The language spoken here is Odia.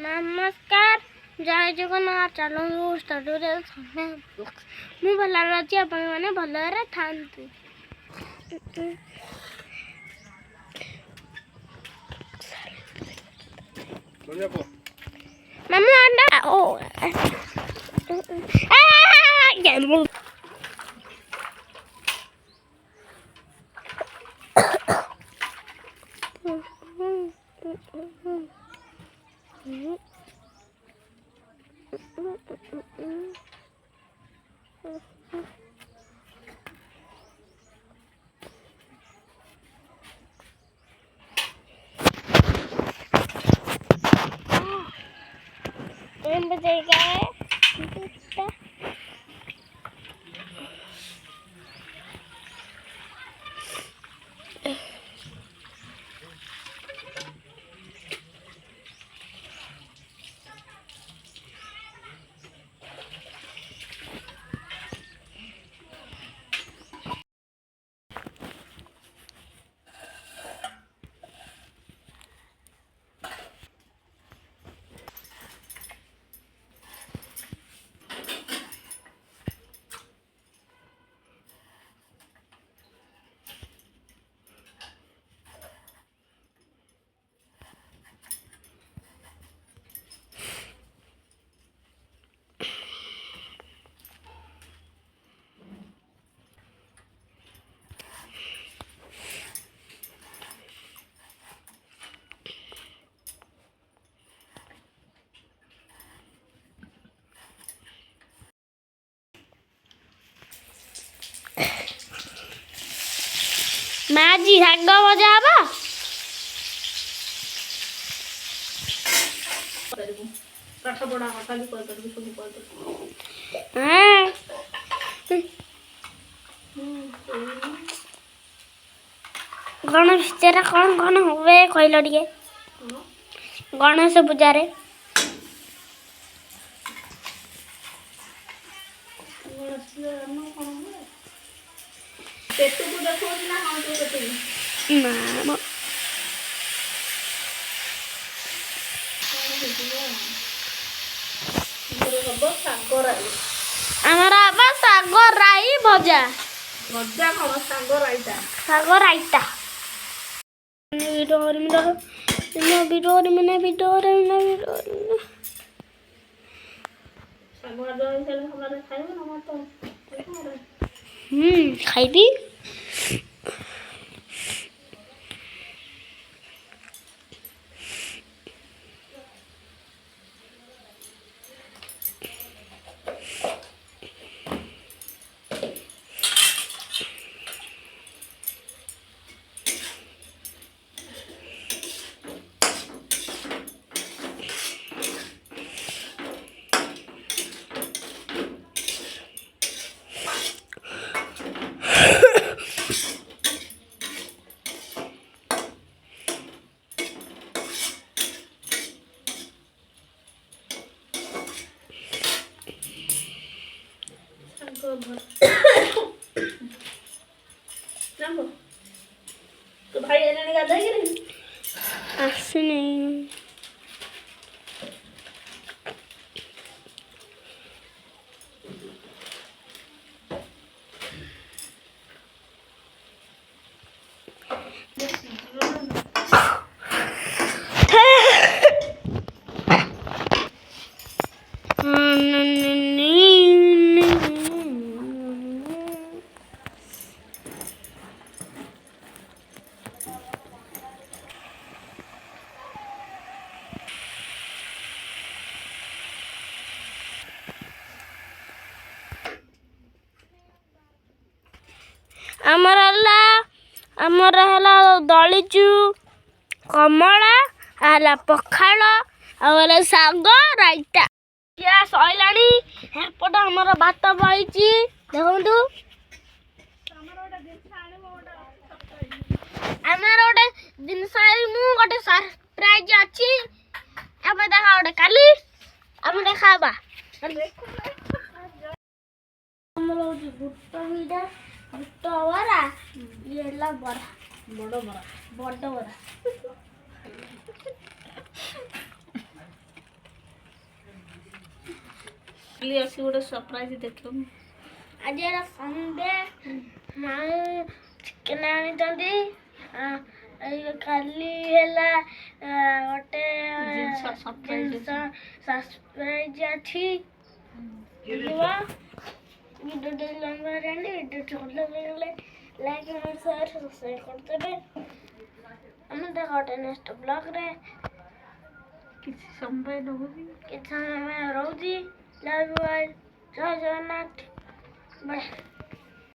नमस्कार जय जगन्नाथ चलू स्टूडियो मु भल अच्छी आपने भलरे था मम्मी अंडा ओ बजेगा माजी ଶାଗ ଭଜା ହବ ପାଠ ପଢା ଖାଲି କହିପାରିବୁ ସବୁ କହିପାରିବୁ ଗଣେଶ ପୂଜାରେ କଣ କଣ ହୁଏ କହିଲ ଟିକେ ଗଣେଶ ପୂଜାରେ ଆମର ହବ ଶାଗ ରାଇ ଭଜା ଭଜା କଣ ଶାଗ ରାଇତା ଖାଇବି तो भाई एने गाधा कि नहीं आसने आमर हला दलिचु कमला हला पखाड़ आला साग राइता क्या सइलानी एपट हमर भात बइची देखंतु हमर ओटे जिनस मु गोटे सरप्राइज अछि अब देखा ओटे काली हम देखाबा हमर ओटी गुट्टा मीडा गुट्टा वरा ये ला बड़ा बड़ा କାଲି ଆସି ଗୋଟେ ସରପ୍ରାଇଜ ଦେଖୁନି। ଆଜି ହେଲା ସଣ୍ଡେ ମାଉ ଚିକେନ ଆଣିଛନ୍ତି। କାଲି ହେଲା ଗୋଟେ ଜିନିଷ ସରପ୍ରାଇଜ ଅଛି। ବୁଲିବ ଭିଡ଼ିଓ ଲମ୍ବା ହେଲାଣି। ଭିଡ଼ିଓ ଭଲ ଲାଗିଲେ ଲାଇକ୍ ଏବଂ ସେୟାର ସବସ୍କ୍ରାଇବ୍ କରିଦେବେ। ଆମେ ଦେଖ ଗୋଟେ ନେକ୍ସଟ ବ୍ଲଗରେ କିଛି ସମୟ ରହୁଛି। କିଛି ସମୟ ରହୁଛି। ଜୟ ଜଗନ୍ନାଥ। ବାଏ।